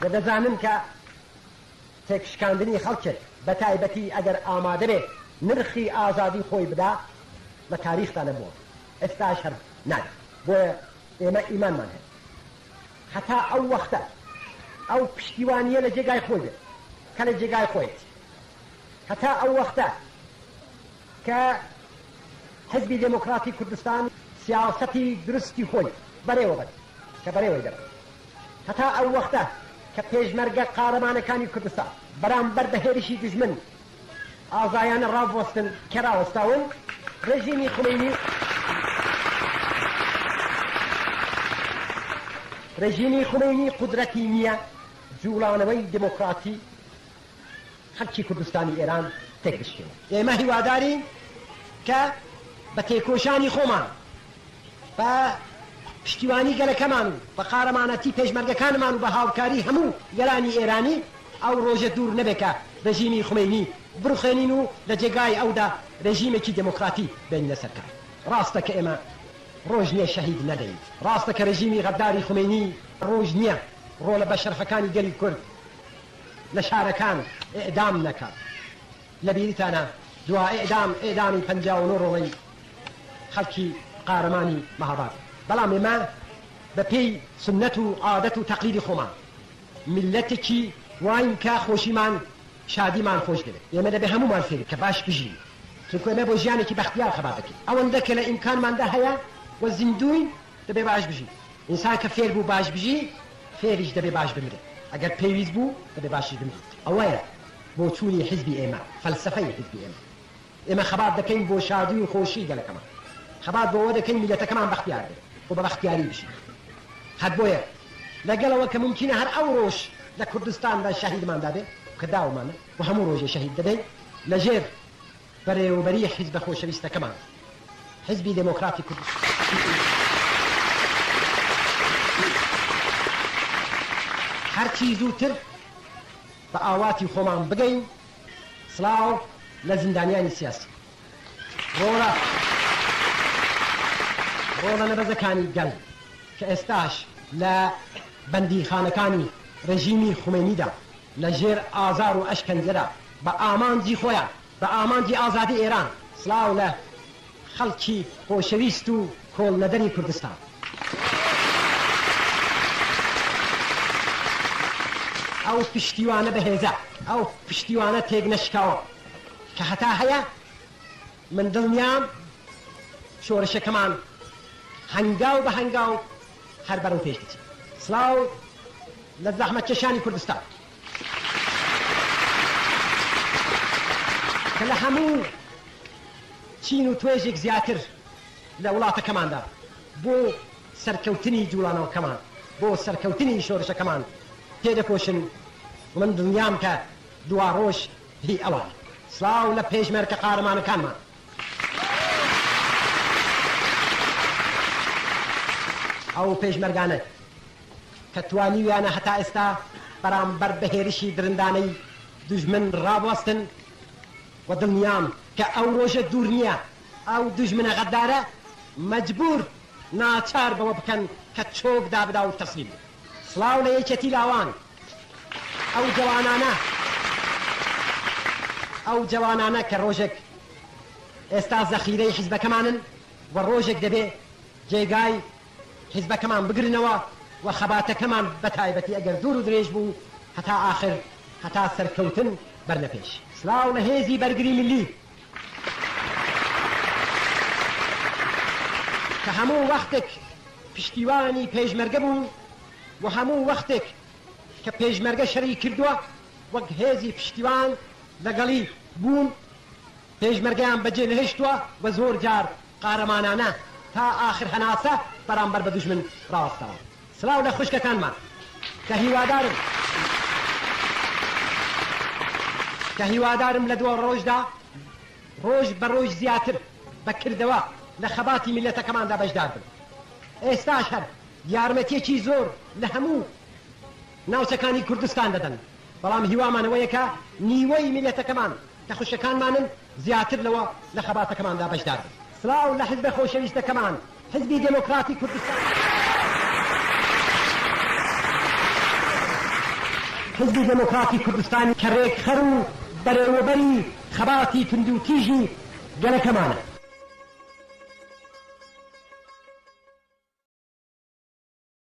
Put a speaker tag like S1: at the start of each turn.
S1: دەزانم کە تێکشکاندنی خەڵکێک بە تایبەتی ئەگەر ئامادە بێ نرخی ئازادی خۆی بدا لە تاریخدا نەبووە ئێستاش هەر نادە بۆیە ئێمە ئیمانمان هەیە هەتا ئەو وەختە ئەو پشتیوانیە لە جێگای خۆی بێت کە لە جێگای خۆیت هەتا ئەو وەختە کە حزبی دموکراتی کوردستان سیاسەتی درستی خۆی بەرێوە بێت کە بەرێوەی دەبێت هەتا ئەو وەختە کە پێشمەرگە قارەمانەکانی کوردستان بەرامبەر بە هێرشی دژمن ئازایانە ڕاوەستن کە ڕاوەستاون ڕێژیمی خومەینی قودرەتی نییە جوڵانەوەی دموکراتی خەڵکی کوردستانی ئێران تێک بشکێنێت ئێمە هیوادارین کە بە تێکۆشانی خۆمان بە پشتیوانی گەلەکەمان و بە قارەمانەتی پێشمەرگەکانمان و بە هاوکاری هەموو گەلانی ئێرانی ئەو ڕۆژە دوور نەبێکە ڕێژیمی خومەینی بڕخێنین و لە جێگای ئەودا ڕێژیمێکی دموکراتی بێنین لەسەرکار ڕاستە کە ئێمە ڕۆژ نییە شەهید نەدەین ڕاستە کە ڕێژیمی غەداری خومەینی ڕۆژ نییە ڕۆ لە بەشەرفەکانی گەلی کورد لە شارەکان ئێدام نەکات لە بیریتانە دوا ئێدامی 59 ڕۆڵەی خەڵکی قارەمانی مەهاباد بەڵام ئێمە بە پێی سنەت و عادەت و تەقلیدی خۆمان میلەتێکی واین کە خۆشیمان شادیمان خۆش دەبێت ئێمە دەبێ هەمومان فێر کە باش بژین چونکە ئێمە بۆ ژیانێکی بەختیار خەبات دەکەین ئەوەندە کە لە ئیمکانماندا هەیە وە زیندوین دەبێ باش بژین ئینسان کە فێر بوو باش بژی فێریش دەبێ باش بمرێت ئەگەر پێویست بوو دەبێ باشی بمرێت ئەوەیە بۆ چوونی حزبی ئێمە فەلسەفەی حزبی ئێمە خەبات دەکەین بۆ شادی و خۆشی گەلەکەمان خەبات بۆ ئەوە دەکەین میلەتەکەمان بەختیار بێت بۆ بە بەختیاری بشین هەر بۆیە لەگەڵەوە کە ممکنە هەر ئەو ڕۆژ لە کوردستاندا شەهیدماندا بێت کە داومانە و هەموو ڕۆژێ شەهید دەبێت لەژێر بەڕێوەبەری حیزبە خۆشەویستەکەمان حزبی دموکراتی کوردستان هەرچی زووتر بە ئاواتی خۆمان بگەین سڵاو لە زیندانیانی سیاسی ڕۆڵە نەبەزەکانی گەل کە ئێستاش لە بەندیخانەکانی ڕێژیمی خومەینیدا لە ژێر ئازار و ئەشکەنجەدا بە ئامانجی خۆیان بە ئامانجی ئازادی ئێران سڵاو لە خەڵکی خۆشەویست و کۆڵنەدەری کوردستان ئەو پشتیوانە بەهێزە ئەو پشتیوانە تێک نەشکاوە کە هەتا هەیە من دڵنیام شۆڕشەکەمان هەنگاو بە هەنگاو هەر بەرەو پێش دەچێت سڵاو لە زەحمەتکێشانی کوردستان کە لە هەموو چین و توێژێک زیاتر لە وڵاتەکەماندا بۆ سەرکەوتنی جوڵانەوەکەمان بۆ سەرکەوتنی شۆڕشەکەمان تێدەکۆشن من دڵنیام کە دوا ڕۆژ هی ئەوان سڵاو لە پێشمەرگە قارەمانەکانمان ئەو پێشمەرگانە کە توانیویانە هەتا ئێستا بەرامبەر بە هێرشی درندانەی دوژمن ڕابوەستن و دڵنیام کە ئەو ڕۆژە دوور نییە ئەو دوژمنە غەدارە مەجبور ناچار بەوە بکەن کە چۆک دابدا و تەسلیم سڵاو لە یەکێتی لاوان ئەو جوانانە کە ڕۆژێک ئێستا زەخیرەی حیزبەکەمانن و ڕۆژێک دەبێ جێگای حیزبەکەمان بگرنەوە و خەباتەکەمان بەتایبەتی ئەگەر دوور و درێژ بوو هەتا ئاخر هەتا سەرکەوتن بەرنەپێش سڵاو لە هێزی بەرگری ملی کە هەموو وەختێک پشتیوانی پێشمەرگە بوو و هەموو وەختێک کە پێشمەرگە شەڕی کردووە وەک هێزی پشتیوان لەگەڵی بوون پێشمەرگەیان بەجێ نەهێشتووە و زۆر جار قارەمانانە تا ئاخر هەناسە بەرامبەر بە دوژمن ڕاوەستەوە سڵاو لە خوشکەکانمان کە هیوادارم لە دووە ڕۆژدا ڕۆژ بە ڕۆژ زیاتر بەکردەوە لە خەباتی میلەتەکەماندا بەشدار بن ئێستاش هەر یارمەتیەکی زۆر لە هەموو ناوچەکانی کوردستان دەدەن بەڵام هیوامانەوەیە کە نیوەی میلەتەکەمان کە خوشکەکانمانن زیاتر لەوە لە خەباتەکەماندا بەشدار بن سڵاو لە حیزبە خۆشەویستەکەمان حزبی دموکراتی کوردستان حزبی دموکراتی کوردستانی کە ڕێکخەر و بەرەوەبەری خەباتی توندی و تیژی گەلەکەمانە.